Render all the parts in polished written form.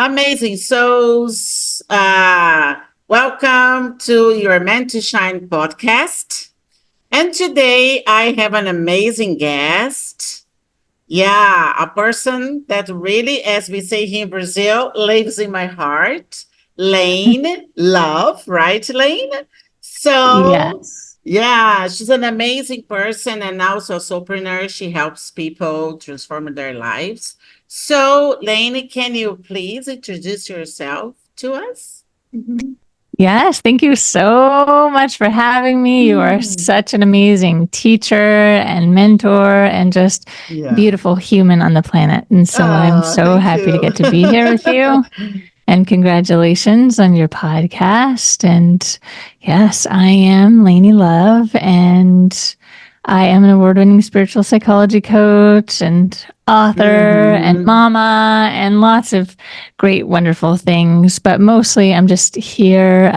Amazing. So, welcome to your Meant to Shine podcast. And today I have an amazing guest. Yeah, a person that really, as we say here in Brazil, lives in my heart. Lainne, love, right, Lainne? So, Yes. yeah, she's an amazing person and also a soulpreneur. She helps people transform their lives. So, Lainne, can you please introduce yourself to us? Yes. Thank you so much for having me. You are Hmm. such an amazing teacher and mentor and just Yeah. beautiful human on the planet. And so I'm so Thank happy to you. get to be here with you. And congratulations on your podcast. And yes, I am Lainey Love, and I am an award-winning spiritual psychology coach and author and Mhm. mama and lots of great, wonderful things. But mostly I'm just here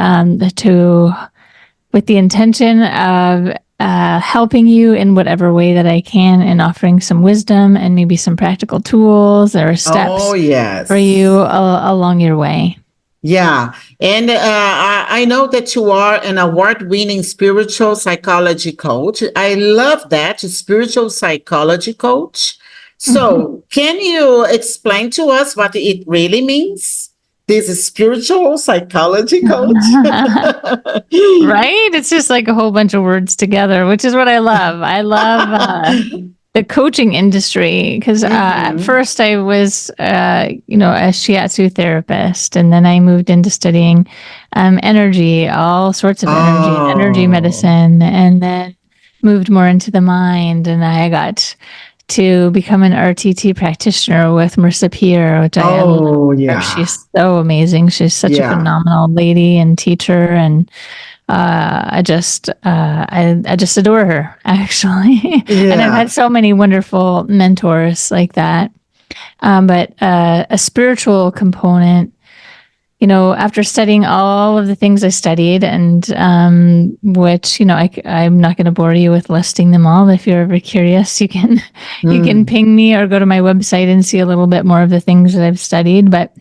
with the intention of helping you in whatever way that I can and offering some wisdom and maybe some practical tools or Oh, steps for you yes. along your way. Yeah. And I know that you are an award winning spiritual psychology coach. I love that, spiritual psychology coach. So, can you explain to us what it really means? This is spiritual psychology coach. Right? It's just like a whole bunch of words together, which is what I love. I love the coaching industry because at Mhm. first I was, a shiatsu therapist, and then I moved into studying energy, all sorts of energy and energy Oh, medicine, and then moved more into the mind, and I got to become an RTT practitioner with Marissa Peer, which I love. oh, yeah. She's so amazing. She's such a Yeah. phenomenal lady and teacher, and I just adore her actually. And I've Yeah. had so many wonderful mentors like that. But a spiritual component, after studying all of the things I studied, and which I'm not going to bore you with listing them all. If you're ever curious, you can Mm. ping me or go to my website and see a little bit more of the things that I've studied. But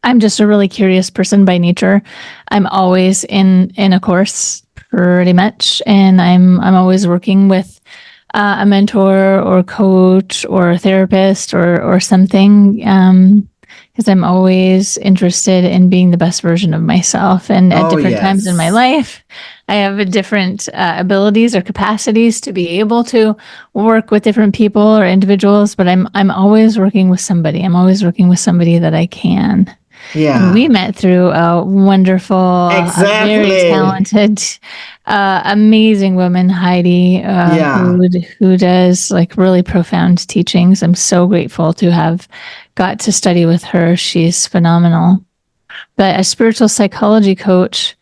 I'm just a really curious person by nature. I'm always in a course pretty much, and I'm always working with a mentor or coach or a therapist or something, because I'm always interested in being the best version of myself. And at Oh, different times in my yes. life, I have different abilities or capacities to be able to work with different people or individuals. But I'm always working with somebody. I'm always working with somebody that I can. And we Yeah. met through a wonderful, a very Exactly. talented, amazing woman, Heidi, Yeah. who does like really profound teachings. I'm so grateful to have got to study with her. She's phenomenal. But a spiritual psychology coach,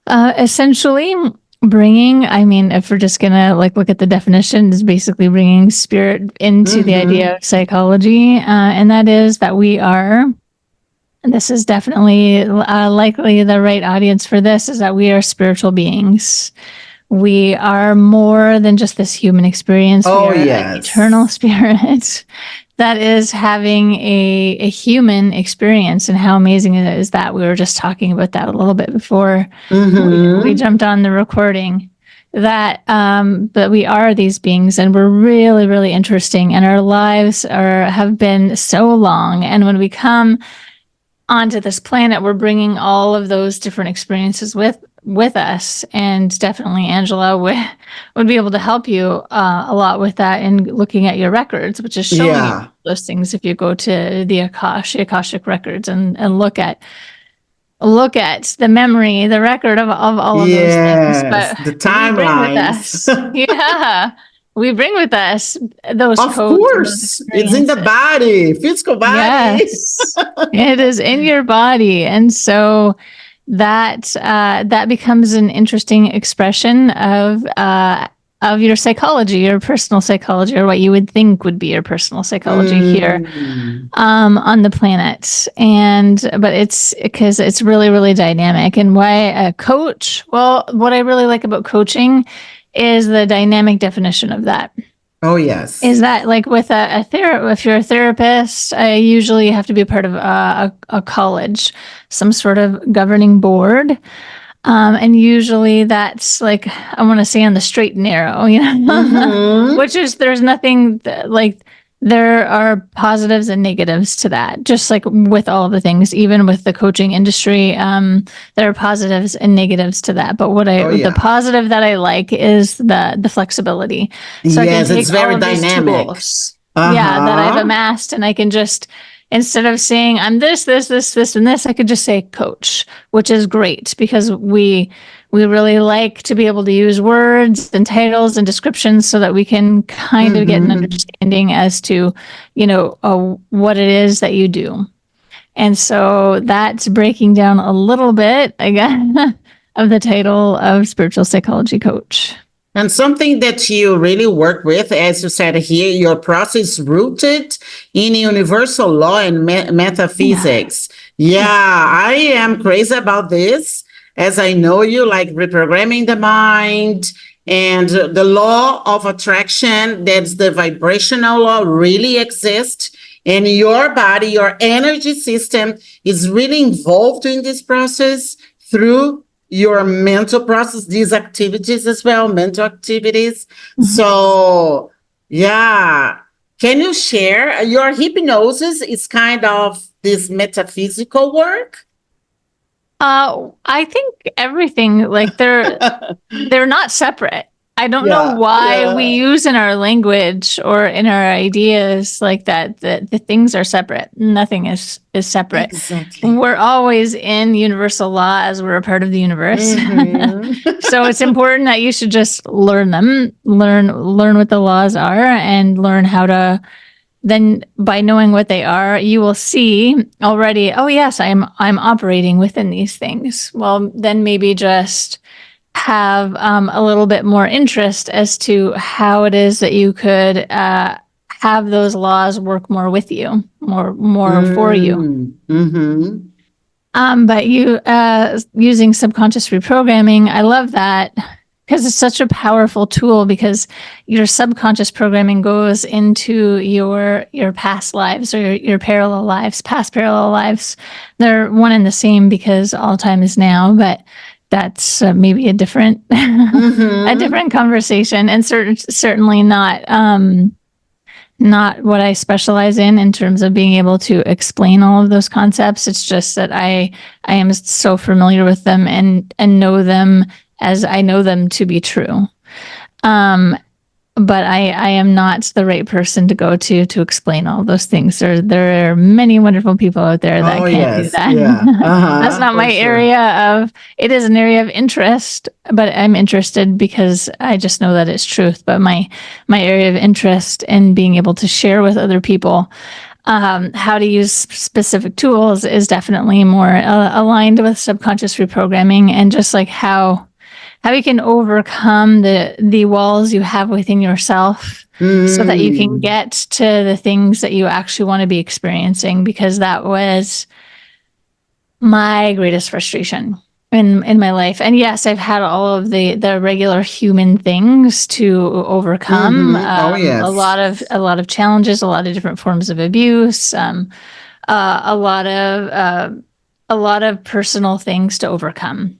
essentially bringing, I mean, if we're just gonna like look at the definition, is basically bringing spirit into the idea Hmm. of psychology, and that is that we are, and this is definitely likely the right audience for this, is that we are spiritual beings. We are more than just this human experience. We Oh, are an eternal yes. spirit that is having a human experience. And how amazing it is that we were just talking about that a little bit before we Hmm. jumped on the recording. But we are these beings, and we're really, really interesting, and our lives have been so long. And when we come onto this planet, we're bringing all of those different experiences with us. And definitely Angela would be able to help you a lot with that in looking at your records, which is showing you Yeah. those things. If you go to the Akashic records and look at the memory, the record of all of those things. Yes. But The we bring with timelines. us, yeah, we bring with us those Of codes and those course. It's in the experiences. body, physical body. Yes, it is in your body, and so that becomes an interesting expression of your psychology, your personal psychology, or what you would think would be your personal psychology here Mm. on the planet. But it's because it's really, really dynamic. And why a coach? Well, what I really like about coaching is the dynamic definition of that. Oh, yes. Is that like with if you're a therapist, I usually have to be a part of a college, some sort of governing board. And usually that's like, I want to say on the straight and narrow, Mm-hmm. which is there's nothing like there are positives and negatives to that, just like with all the things, even with the coaching industry, there are positives and negatives to that. But Oh, the yeah. positive that I like is the flexibility. So I can Yes, it's take all very of these dynamic. tools, yeah, that I've Uh-huh. amassed, and I can just, instead of saying I'm this, and this, I could just say coach, which is great because we really like to be able to use words and titles and descriptions so that we can kind of get an Mm-hmm. understanding as to, what it is that you do. And so that's breaking down a little bit again of the title of spiritual psychology coach. And something that you really work with, as you said here, your process rooted in universal law and Yeah. metaphysics. Yeah, Yeah. I am crazy about this, as I know you, like reprogramming the mind and the law of attraction, that's the vibrational law, really exists. And your body, your energy system is really involved in this process through your mental process, these activities as well, mental activities. Mhm. So, yeah. Can you share your hypnosis is kind of this metaphysical work? I think everything, like they're not separate. I don't know Yeah, why we yeah, use in our language or in our ideas like that the things are separate. Nothing is separate. exactly. We're always in universal law as we're a part of the universe. Mm-hmm. So it's important that you should just learn them, learn what the laws are, and learn how to, then by knowing what they are, you will see already, oh yes, I'm operating within these things. Well, then maybe just have a little bit more interest as to how it is that you could have those laws work more with you, more for you. Mm-hmm. But you using subconscious reprogramming, I love that because it's such a powerful tool because your subconscious programming goes into your past lives or your parallel lives, past parallel lives. They're one and the same because all time is now, but that's maybe a different a Mm-hmm. different conversation, and certainly not what I specialize in terms of being able to explain all of those concepts. It's just that I am so familiar with them and know them as I know them to be true. Um, but I am not the right person to go to explain all those things. There are many wonderful people out there Oh, that can do yes. that. Yeah. That's Uh-huh. not For my sure. area of. It is an area of interest, but I'm interested because I just know that it's truth. But my area of interest in being able to share with other people how to use specific tools is definitely more aligned with subconscious reprogramming and just like how you can overcome the walls you have within yourself so that you can Mm. get to the things that you actually want to be experiencing, because that was my greatest frustration in my life. And yes, I've had all of the regular human things to overcome, Mm-hmm. Oh, yes. a lot of challenges, a lot of different forms of abuse, a a lot of personal things to overcome.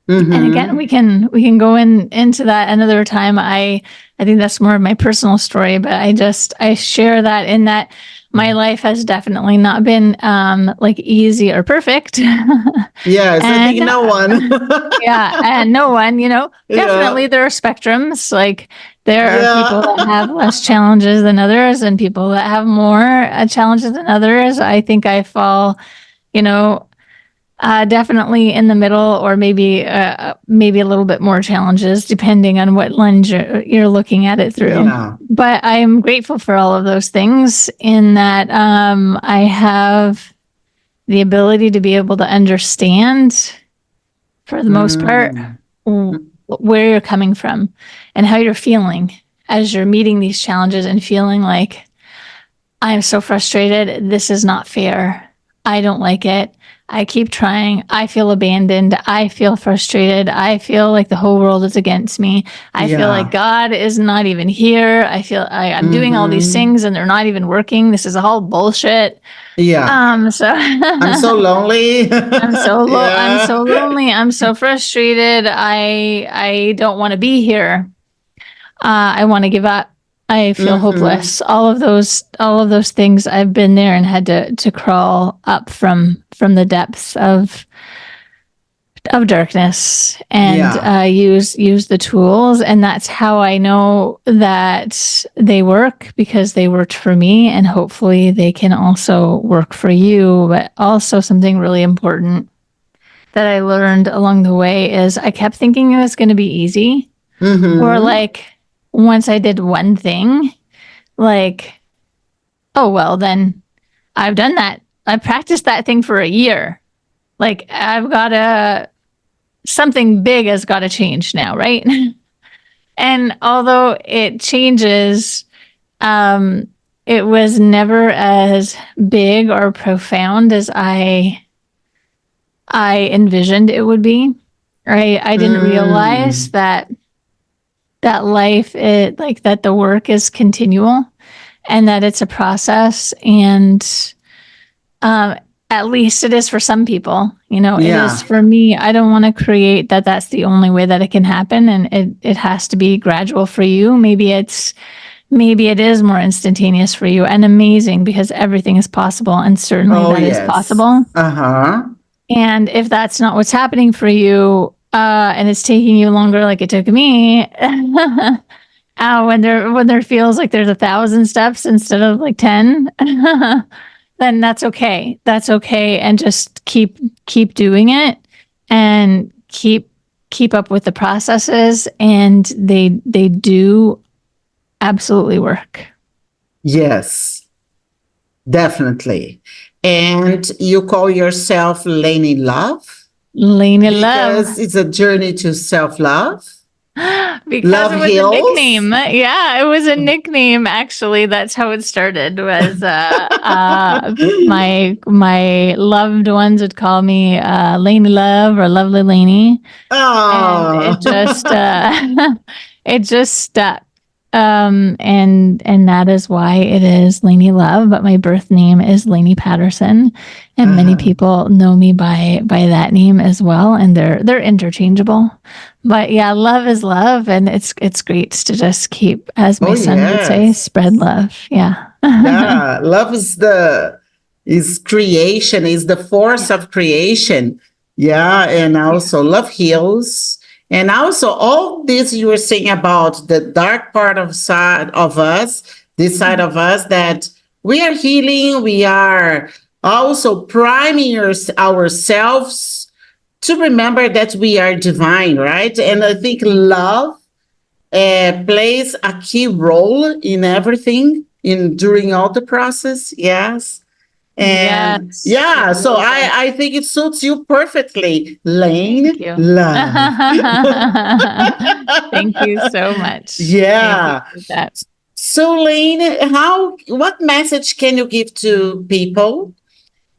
And again, Mm-hmm. we can go into that another time. I think that's more of my personal story, but I share that in that my life has definitely not been like easy or perfect. Yes, I And think no one. yeah, and no one, Yeah. definitely there are spectrums. Like there are people that have Yeah. less challenges than others and people that have more challenges than others. I think I fall, you know, definitely in the middle, or maybe a little bit more challenges, depending on what lens you're looking at it through. Yeah. But I'm grateful for all of those things. In that I have the ability to be able to understand, for the most part, Mm. where you're coming from and how you're feeling as you're meeting these challenges and feeling like I'm so frustrated. This is not fair. I don't like it. I keep trying. I feel abandoned. I feel frustrated. I feel like the whole world is against me. I feel like Yeah. God is not even here. I'm doing all these Mm-hmm. things and they're not even working. This is all bullshit. Yeah. So I'm so lonely. I'm Yeah. so lonely. I'm so frustrated. I don't want to be here. I want to give up. I feel Mm-hmm. hopeless. All of those things. I've been there and had to crawl up from the depths of darkness and Yeah. use the tools. And that's how I know that they work, because they worked for me, and hopefully they can also work for you. But also something really important that I learned along the way is I kept thinking it was going to be easy, or Mm-hmm. like once I did one thing, like, oh, well, then I've done that. I practiced that thing for a year. Like, something big has got to change now, right? And although it changes, it was never as big or profound as I envisioned it would be. I didn't realize Mm. that life, like that the work is continual, and that it's a process. And um, at least it is for some people. It is Yeah. for me. I don't want to create that that's the only way that it can happen, and it has to be gradual for you. Maybe it is more instantaneous for you, and amazing, because everything is possible, and certainly Oh, that is yes. possible. Uh-huh. And if that's not what's happening for you, and it's taking you longer, like it took me, when there feels like there's 1,000 steps instead of like 10, then that's okay. That's okay, and just keep doing it, and keep up with the processes, and they do absolutely work. Yes, definitely. And you call yourself Lainey Love Lainey Love. because it's a journey to self-love. Because Love it was a heals. nickname. Yeah, it was a nickname. Actually, that's how it started. Was my loved ones would call me Lainey Love, or Lovely Lainey, and Oh. it just stuck. And that is why it is Lainey Love. But my birth name is Lainne Patterson, and many Uh-huh. people know me by that name as well, and they're interchangeable. But yeah, love is love, and it's great to just keep, as my Oh, son would say, yes. spread love. Yeah. Yeah, love is creation, is the force Yeah. of creation. Yeah, and Yeah. also love heals. And also all this you were saying about the dark part of side of us, this side of us that we are healing, we are also priming ourselves to remember that we are divine, right? And I think love plays a key role in everything in during all the process. Yes. And Yes, it yeah, so really does. I think it suits you perfectly. Thank Lane you. love. Thank you so much. I Yeah. appreciate that. So Lane, what message can you give to people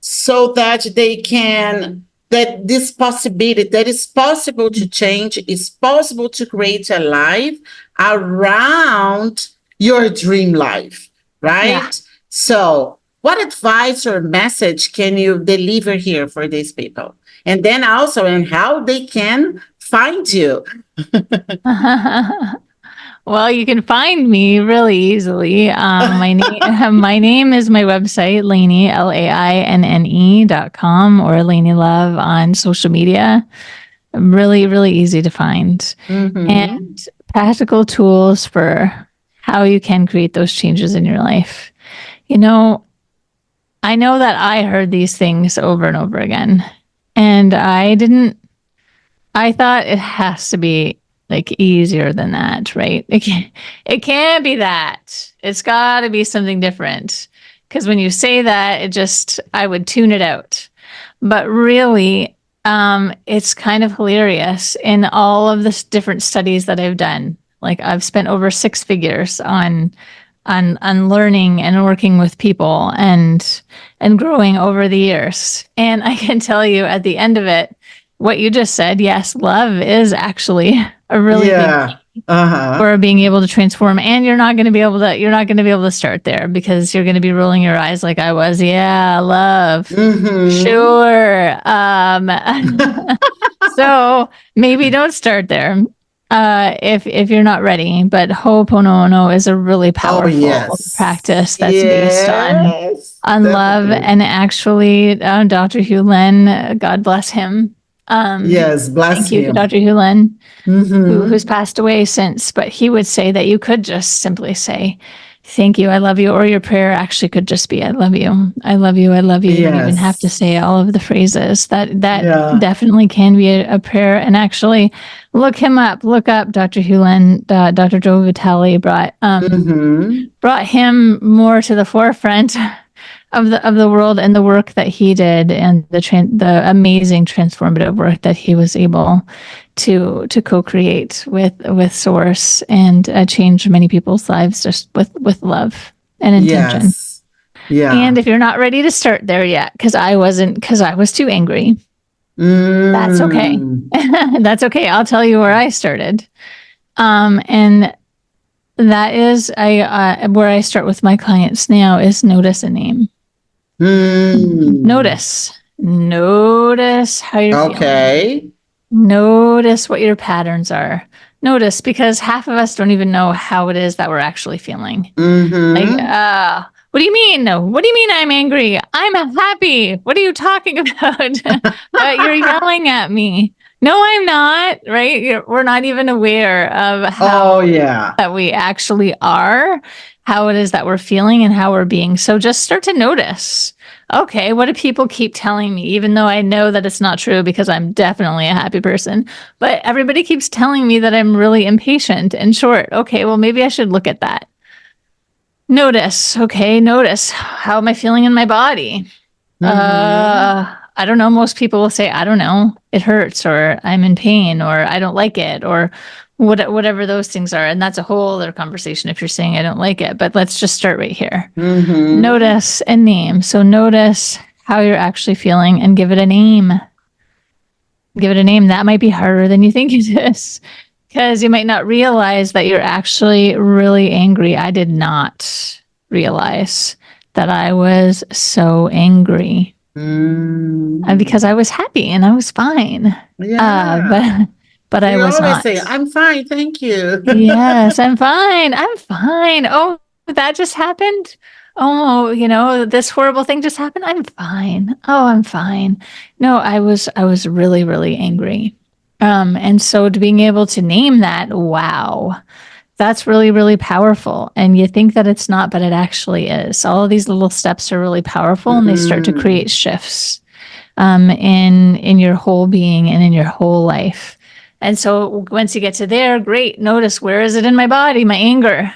so that they can that this possibility that it's possible to change, it's possible to create a life around your dream life, Yeah. right? So what advice or message can you deliver here for these people, and then also and how they can find you? Well, you can find me really easily. My name, my name is my website, Lainne, LAINNE.com, or Lainey Love on social media. Really, really easy to find. Mm-hmm. And practical tools for how you can create those changes in your life. You know, I know that I heard these things over and over again, and I thought it has to be like easier than that, right? It can't be that. It's got to be something different. Because when you say that, I would tune it out. But really, it's kind of hilarious in all of the different studies that I've done. Like, I've spent over six figures on learning and working with people, and growing over the years. And I can tell you at the end of it, what you just said, yes, love is actually a really big for being able to transform. And you're not going to be able to start there because you're going to be rolling your eyes like I was. Yeah, love. Sure. So maybe don't start there. If you're not ready, but Ho'oponopono is a really powerful practice that's based on love. And actually, Dr. Hugh Lin, God bless him. Bless thank you to Dr. Hugh Lin, who's passed away since, but he would say that you could just simply say, thank you, I love you, or your prayer actually could just be, I love you, I love you, I love you. You don't even have to say all of the phrases. That definitely can be a prayer. And actually, look up Dr. Hugh Lin. Dr. Joe Vitale brought him more to the forefront of the world and the work that he did, and the amazing transformative work that he was able to co-create with Source and change many people's lives just with love and intention. And if you're not ready to start there yet, because I was too angry, that's okay. That's okay. I'll tell you where I started. And that is where I start with my clients now is notice a name. Notice how you're feeling. Notice what your patterns are. Notice, because half of us don't even know how it is that we're actually feeling. Like, what do you mean? What do you mean I'm angry? I'm happy. What are you talking about? But you're yelling at me. No, I'm not, right? We're not even aware of how that we actually are, how it is that we're feeling and how we're being. So just start to notice. Okay, what do people keep telling me? Even though I know that it's not true because I'm definitely a happy person, but everybody keeps telling me that I'm really impatient and short. Okay, well, maybe I should look at that. Notice. Okay, notice. How am I feeling in my body? I don't know. Most people will say, I don't know, it hurts, or I'm in pain, or I don't like it, or whatever those things are. And that's a whole other conversation if you're saying I don't like it, but let's just start right here. Notice and name. So notice how you're actually feeling and give it a name. Give it a name. That might be harder than you think it is, because you might not realize that you're actually really angry. I did not realize that I was so angry. Because I was happy and I was fine. But I was not. Say, I'm fine, thank you. Yes, I'm fine. I'm fine. Oh, that just happened. Oh, this horrible thing just happened. I'm fine. Oh, I'm fine. No, I was really, really angry. And so being able to name that, wow, that's really, really powerful. And you think that it's not, but it actually is. All of these little steps are really powerful, and they start to create shifts in your whole being and in your whole life. And so once you get to there, great. Notice, where is it in my body? My anger.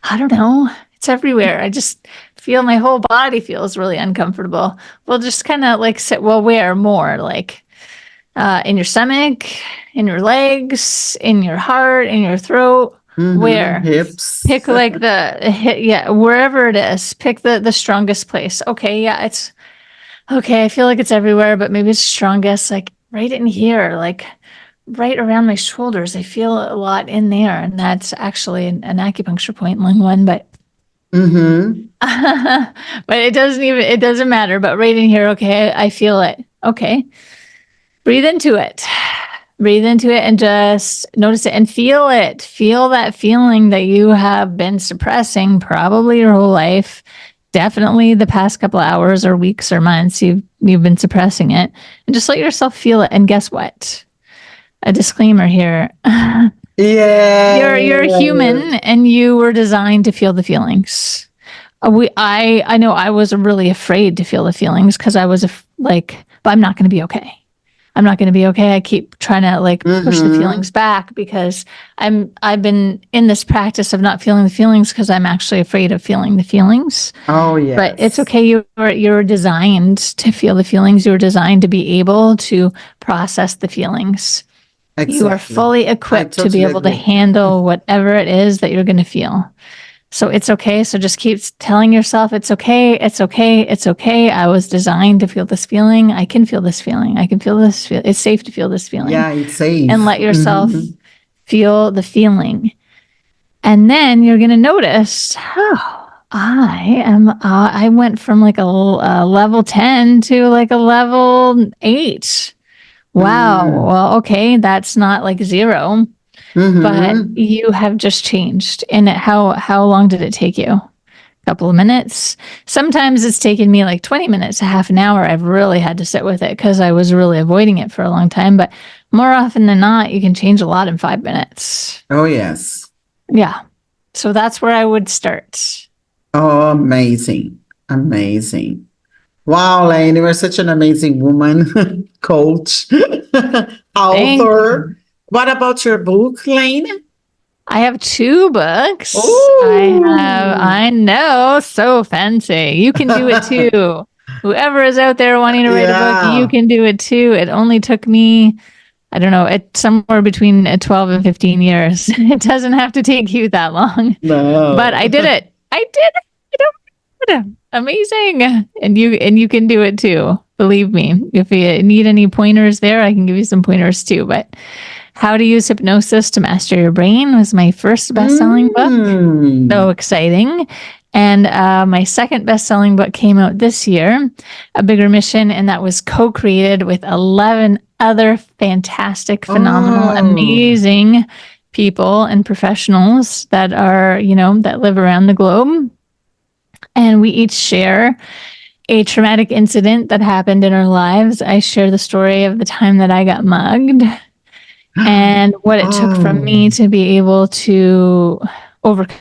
I don't know. It's everywhere. I just feel my whole body feels really uncomfortable. Well, just kind of like sit, well, where more? Like in your stomach, in your legs, in your heart, in your throat. Where? Hips. Pick like wherever it is. Pick the strongest place. Okay, yeah, it's okay. I feel like it's everywhere, but maybe it's strongest like right in here, like right around my shoulders. I feel a lot in there, and that's actually an acupuncture point, lung one, but but it doesn't matter. But right in here, okay, I feel it. Okay, breathe into it. Breathe into it and just notice it and feel it. Feel that feeling that you have been suppressing probably your whole life. Definitely the past couple of hours or weeks or months, you've been suppressing it. And just let yourself feel it. And guess what? A disclaimer here. You're a human, and you were designed to feel the feelings. I know I was really afraid to feel the feelings because I was but I'm not going to be okay. I'm not going to be okay. I keep trying to push the feelings back because I've been in this practice of not feeling the feelings because I'm actually afraid of feeling the feelings. Oh, yes. But it's okay. You're designed to feel the feelings. You're designed to be able to process the feelings. Exactly. You are fully equipped to be able to handle whatever it is that you're going to feel. So it's okay. So just keep telling yourself it's okay. It's okay. It's okay. I was designed to feel this feeling. I can feel this feeling. I can feel this feel. It's safe to feel this feeling. Yeah, it's And safe. let yourself feel the feeling. And then you're going to notice, oh, I went from like a level 10 to like a level 8. Wow. Well, okay. That's not like 0, but you have just changed. And how long did it take you? A couple of minutes. Sometimes it's taken me like 20 minutes, a half an hour. I've really had to sit with it because I was really avoiding it for a long time. But more often than not, you can change a lot in 5 minutes. Oh, yes. Yeah. So that's where I would start. Oh, amazing. Amazing. Wow, Lainne, you are such an amazing woman, coach, author. What about your book, Lainne? I have 2 books. Ooh. I know, so fancy. You can do it too. Whoever is out there wanting to write a book, you can do it too. It only took me, I don't know, somewhere between 12 and 15 years. It doesn't have to take you that long. No. But I did it. I did it. Amazing. And you can do it too. Believe me. If you need any pointers there, I can give you some pointers too. But How to Use Hypnosis to Master Your Brain was my first best-selling book. So exciting. And my second best-selling book came out this year, A Bigger Mission, and that was co-created with 11 other fantastic, phenomenal, amazing people and professionals that are, that live around the globe. And we each share a traumatic incident that happened in our lives. I share the story of the time that I got mugged and what it took from me to be able to overcome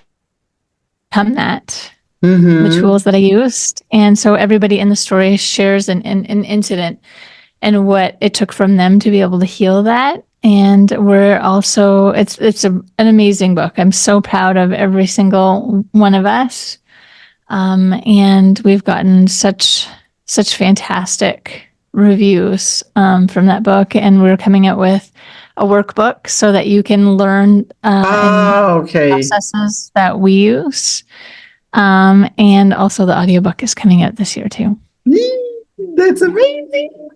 that, the tools that I used. And so everybody in the story shares an incident and what it took from them to be able to heal that. And we're also, it's an amazing book. I'm so proud of every single one of us. And we've gotten such fantastic reviews from that book, and we're coming out with a workbook so that you can learn processes that we use. And also the audiobook is coming out this year too. That's amazing.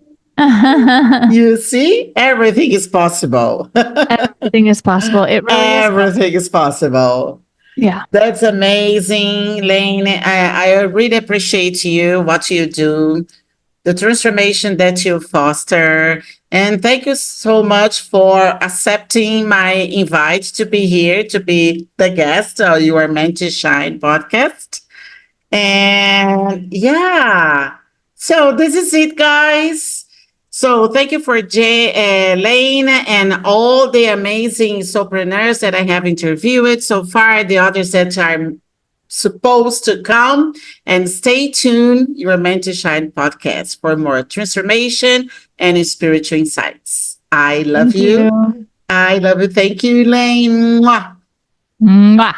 You see, everything is possible. Everything is possible. It really everything is possible. Yeah. That's amazing, Lainne. I really appreciate you, what you do, the transformation that you foster. And thank you so much for accepting my invite to be here, to be the guest of your Meant to Shine podcast. And yeah, so this is it, guys. So thank you for Lainne and all the amazing solopreneurs that I have interviewed so far, the others that are supposed to come. And stay tuned, You're Meant to Shine podcast for more transformation and spiritual insights. I love you. I love you. Thank you, Lainne. Mwah. Mwah.